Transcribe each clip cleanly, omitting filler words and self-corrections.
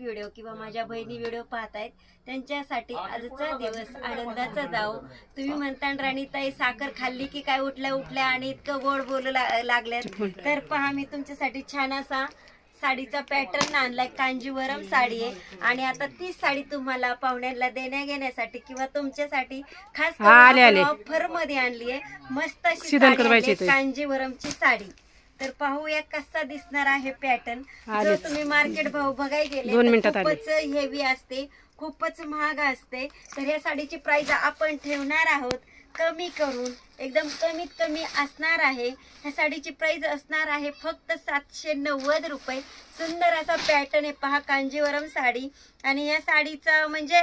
Video किंवा माझ्या बहिणी व्हिडिओ पाहतायत त्यांच्यासाठी आजचा दिवस आनंदाचा जाओ। तुम्ही म्हणता राणीताई साखर खाल्ली की काय उठल्या उठल्या आणि इतकं गोड बोलू लागल्यात, तर पहा मी तुमच्यासाठी छान असा साडीचा पॅटर्न आणलाय। कांजीवरम साडी आहे आणि आता ती साडी तुम्हाला पाहुण्यांना देण्या घेण्यासाठी किंवा तुमच्यासाठी खास ऑफर मध्ये आणली आहे। मस्त अशी कांजीवरमची साडी। तर पाहूया कसा दिसणार आहे पॅटर्न। जो तुम्ही मार्केट भाव बघायला गेले खूपच हेवी असते, खूपच महाग असते, तर या साडीची प्राइस आपण ठेवणार आहोत कमी करून, एकदम कमीत कमी असणार आहे। ह्या साडीची प्राइस असणार आहे फक्त 790 रुपये। सुंदर असा पॅटर्न आहे पहा, कांजीवरम साडी। आणि या साडीचा म्हणजे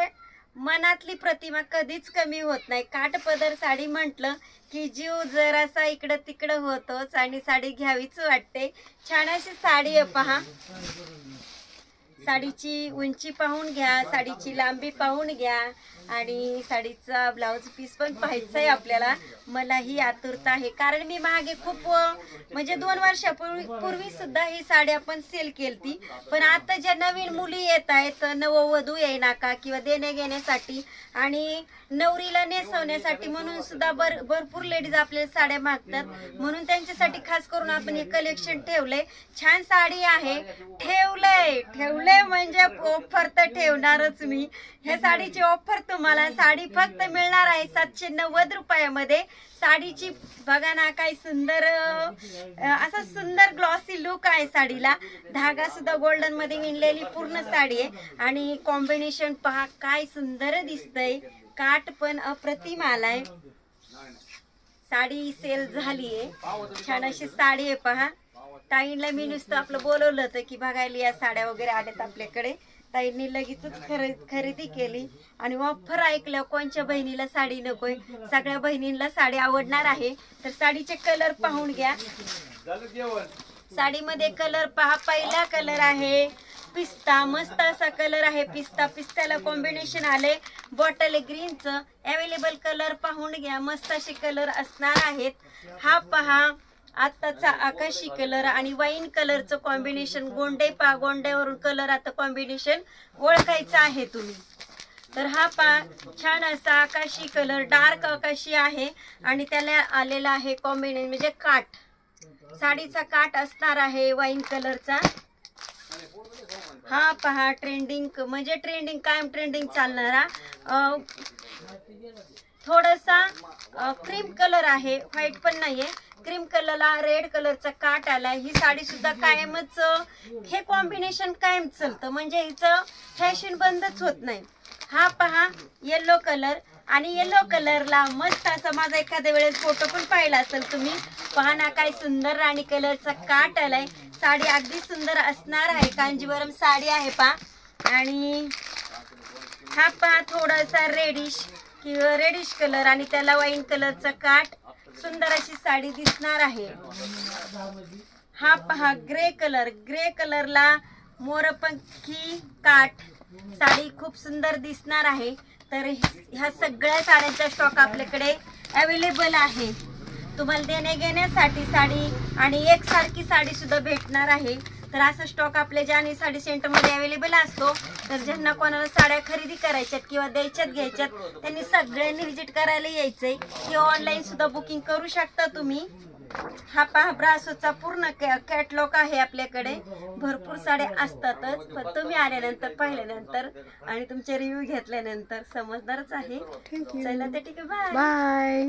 मनातली प्रतिमा कधीच कमी होत नाही। काठपदर साडी म्हटलं की जीव जरासा इकडं तिकडं होतोच आणि साडी घ्यावीच वाटते। छान अशी साडी आहे पहा। साडीची उंची पाहून घ्या, साडीची लांबी पाहून घ्या आणि साडीचा ब्लाउज पीस पण पाहायचा आहे आपल्याला। मलाही आतुरता आहे कारण मी मागे खूप म्हणजे 2 वर्षापूर्वी सुद्धा ही साडी आपण सेल केली, पण आता ज्या नवीन मुली येत आहेत नववधू येईना का किंवा देणे घेण्यासाठी आणि नवरीला नेसवण्यासाठी म्हणून सुद्धा भरपूर लेडीज आपल्याला साड्या मागतात, म्हणून त्यांच्यासाठी खास करून आपण हे कलेक्शन ठेवलंय। छान साडी आहे, ठेवलंय म्हणजे ऑफर तर ठेवणारच मी। ह्या साडीची ऑफर तुम्हाला साडी फक्त मिळणार आहे 790 रुपयामध्ये। साडीची बघा ना काय सुंदर असा सुंदर ग्लॉसी लुक आहे साडीला। धागा सुद्धा गोल्डन मध्ये विणलेली पूर्ण साडी आहे आणि कॉम्बिनेशन पहा काय सुंदर दिसतंय। काठ पण अप्रतिम आलाय। साडी सेल झालीये, छान अशी साडी आहे पहा। ताईंना मी नुसतं आपलं बोलवलं होतं की बघायला या साड्या वगैरे आल्यात आपल्याकडे, ताईंनी लगेचच खरेदी केली आणि ऑफर ऐकलं कोणच्या बहिणीला साडी नकोय, सगळ्या बहिणींना साडी आवडणार आहे। तर साडीचे कलर पाहून घ्या। साडीमध्ये कलर पहा, पहिला कलर आहे पिस्ता, मस्त असा कलर आहे पिस्ता। पिस्त्याला कॉम्बिनेशन आले बॉटल ग्रीनचं। अवेलेबल कलर पाहून घ्या, मस्त असे कलर असणार आहेत। हा पहा आत्ताचा आकाशी कलर आणि वाईन कलरचं कॉम्बिनेशन। गोंड्यावरून कलर आता कॉम्बिनेशन ओळखायचं आहे तुम्ही। तर हा पहा छान असा आकाशी कलर, डार्क आकाशी आहे आणि त्याला आलेला आहे कॉम्बिनेशन म्हणजे काठ, साडीचा काठ असणार आहे वाईन कलरचा। हा पहा ट्रेंडिंग म्हणजे ट्रेंडिंग कायम ट्रेंडिंग चालणारा थोडासा क्रीम कलर आहे, व्हाईट पण नाहीये, क्रीम कलरला रेड कलरचा काठ आलाय। ही साडी सुद्धा कायमच हे कॉम्बिनेशन कायम चालतं, म्हणजे हिचं फॅशन बंदच होत नाही। हा पहा येलो कलर आणि येलो कलरला मस्त असा माझा एखाद्या वेळेस फोटो पण पाहिला असेल तुम्ही। पहा ना काय सुंदर राणी कलरचा काठ आलाय। साडी अगदी सुंदर असणार आहे, कांजीवरम साडी आहे पहा। आणि हा पहा थोडासा रेडिश कलर आणि त्याला वाईन कलरचा काठ, सुंदर अशी साडी दिसणार आहे। हा पहा ग्रे कलरला मोरपंखी काठ, साडी खूप सुंदर दिसणार आहे। तर ह्या सगळ्या साड्यांचा स्टॉक आपल्याकडे अवेलेबल आहे तुम्हाला देणे घेण्यासाठी साडी आणि एकसारखी साडी सुद्धा भेटणार आहे। तर असा स्टॉक आपल्या जानी साडी सेंटर मध्ये अवेलेबल असतो। तर ज्यांना कोणाला साड्या खरेदी करायच्यात किंवा घ्यायच्यात त्यांनी सगळ्यांनी व्हिजिट करायला यायचंय किंवा ऑनलाईन सुद्धा बुकिंग करू शकता तुम्ही। हा पहा ब्रासोचा पूर्ण कॅटलॉग आहे आपल्याकडे, भरपूर साड्या असतातच, पण तुम्ही आल्यानंतर पाहिल्यानंतर आणि तुमचे रिव्ह्यू घेतल्यानंतर समजणारच आहे। चला तर ठीक आहे, बाय बाय।